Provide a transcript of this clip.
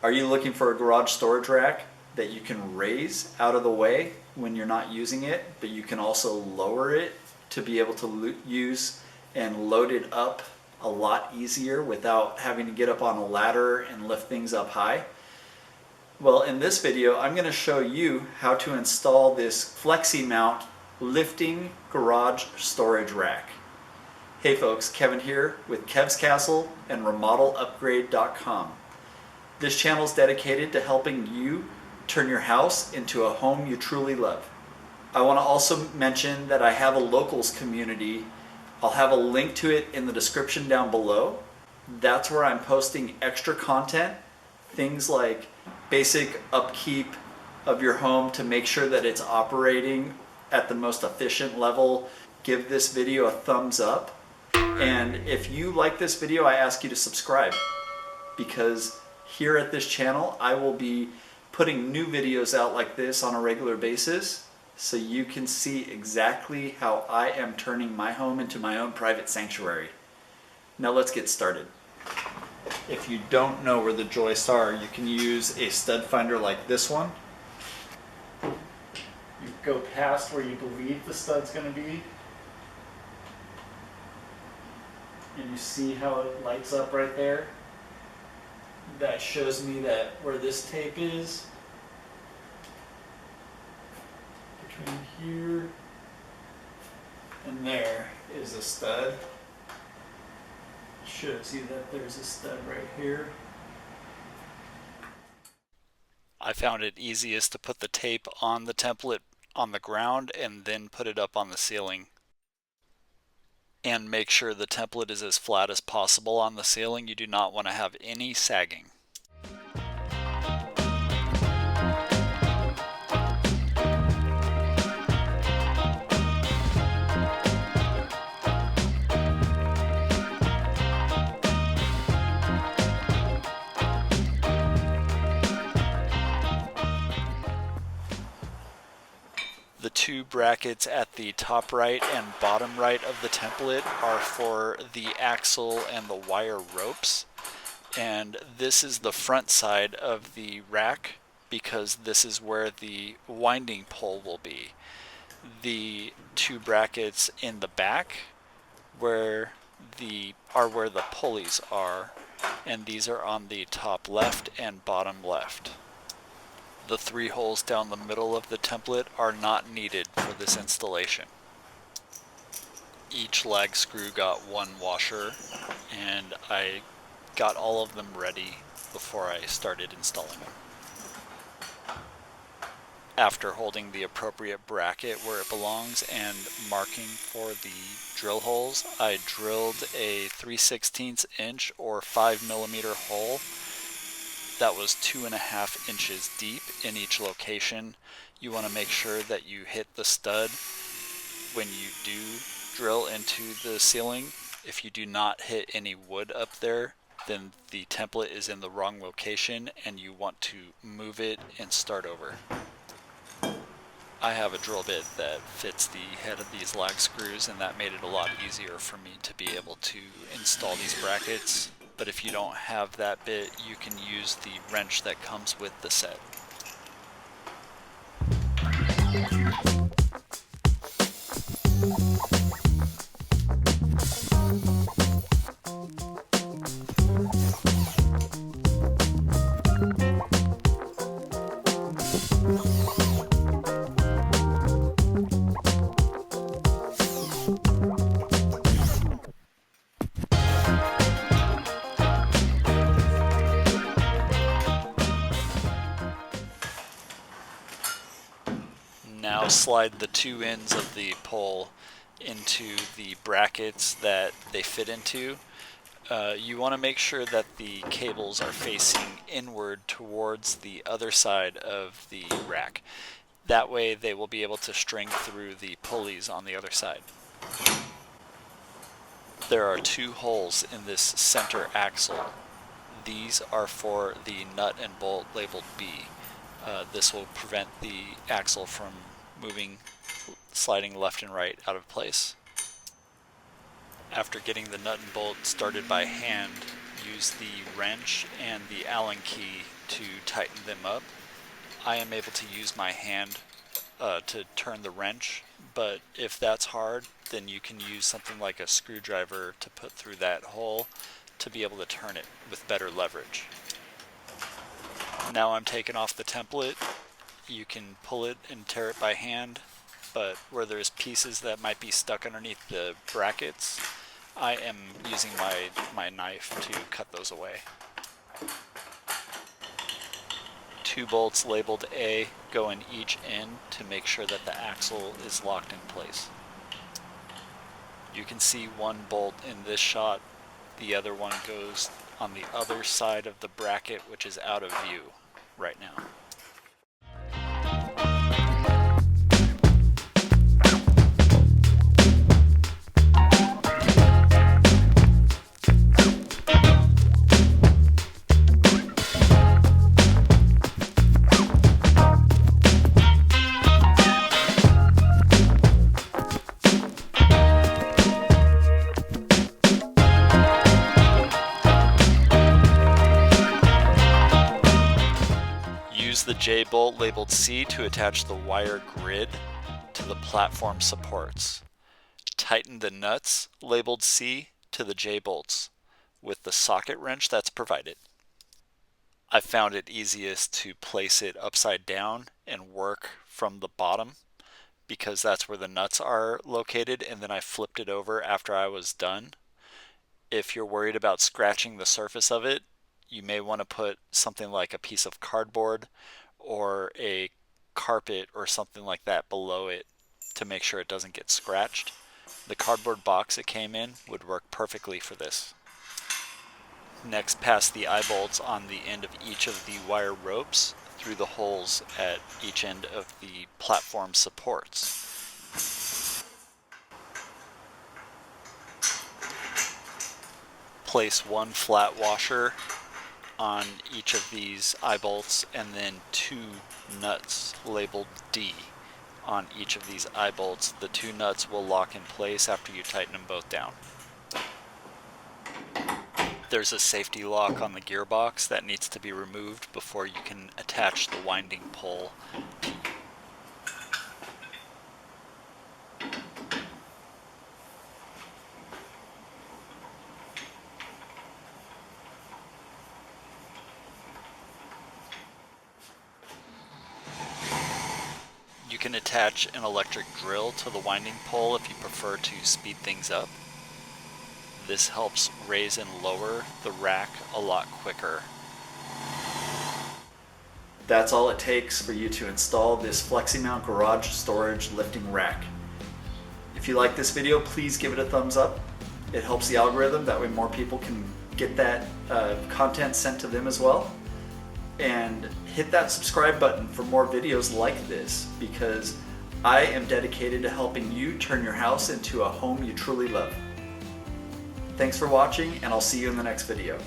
Are you looking for a garage storage rack that you can raise out of the way when you're not using it, but you can also lower it to be able to use and load it up a lot easier without having to get up on a ladder and lift things up high? Well, in this video, I'm going to show you how to install this Fleximount lifting garage storage rack. Hey folks, Kevin here with Kev's Castle and RemodelUpgrade.com. This channel is dedicated to helping you turn your house into a home you truly love. I want to also mention that I have a locals community. I'll have a link to it in the description down below. That's where I'm posting extra content, things like basic upkeep of your home to make sure that it's operating at the most efficient level. Give this video a thumbs up. And if you like this video, I ask you to subscribe, because here at this channel, I will be putting new videos out like this on a regular basis, so you can see exactly how I am turning my home into my own private sanctuary. Now let's get started. If you don't know where the joists are, you can use a stud finder like this one. You go past where you believe the stud's going to be, and you see how it lights up right there. That shows me that where this tape is, between here and there is a stud. Shows you that there's a stud right here. I found it easiest to put the tape on the template on the ground and then put it up on the ceiling. And make sure the template is as flat as possible on the ceiling. You do not want to have any sagging. The two brackets at the top right and bottom right of the template are for the axle and the wire ropes. And this is the front side of the rack, because this is where the winding pole will be. The two brackets in the back where the pulleys are, and these are on the top left and bottom left. The three holes down the middle of the template are not needed for this installation. Each lag screw got one washer, and I got all of them ready before I started installing them. After holding the appropriate bracket where it belongs and marking for the drill holes, I drilled a 3/16 inch or 5mm hole that was 2.5 inches deep in each location. You want to make sure that you hit the stud when you do drill into the ceiling. If you do not hit any wood up there, then the template is in the wrong location and you want to move it and start over. I have a drill bit that fits the head of these lag screws, and that made it a lot easier for me to be able to install these brackets. But if you don't have that bit, you can use the wrench that comes with the set. Now slide the two ends of the pole into the brackets that they fit into. You want to make sure that the cables are facing inward towards the other side of the rack. That way they will be able to string through the pulleys on the other side. There are two holes in this center axle. These are for the nut and bolt labeled B. This will prevent the axle from sliding left and right out of place. After getting the nut and bolt started by hand, use the wrench and the Allen key to tighten them up. I am able to use my hand to turn the wrench, but if that's hard, then you can use something like a screwdriver to put through that hole to be able to turn it with better leverage. Now I'm taking off the template. You can pull it and tear it by hand, but where there's pieces that might be stuck underneath the brackets, I am using my knife to cut those away. 2 bolts labeled A go in each end to make sure that the axle is locked in place. You can see one bolt in this shot. The other one goes on the other side of the bracket, which is out of view right now. Use the J-bolt labeled C to attach the wire grid to the platform supports. Tighten the nuts labeled C to the J-bolts with the socket wrench that's provided. I found it easiest to place it upside down and work from the bottom because that's where the nuts are located, and then I flipped it over after I was done. If you're worried about scratching the surface of it, you may want to put something like a piece of cardboard or a carpet or something like that below it to make sure it doesn't get scratched. The cardboard box it came in would work perfectly for this. Next, pass the eye bolts on the end of each of the wire ropes through the holes at each end of the platform supports. Place one flat washer on each of these eye bolts and then 2 nuts labeled D on each of these eye bolts. The 2 nuts will lock in place after you tighten them both down. There's a safety lock on the gearbox that needs to be removed before you can attach the winding pole. You can attach an electric drill to the winding pole if you prefer to speed things up. This helps raise and lower the rack a lot quicker. That's all it takes for you to install this Fleximount garage storage lifting rack. If you like this video, please give it a thumbs up. It helps the algorithm, that way more people can get that content sent to them as well. And hit that subscribe button for more videos like this, because I am dedicated to helping you turn your house into a home you truly love. Thanks for watching, and I'll see you in the next video.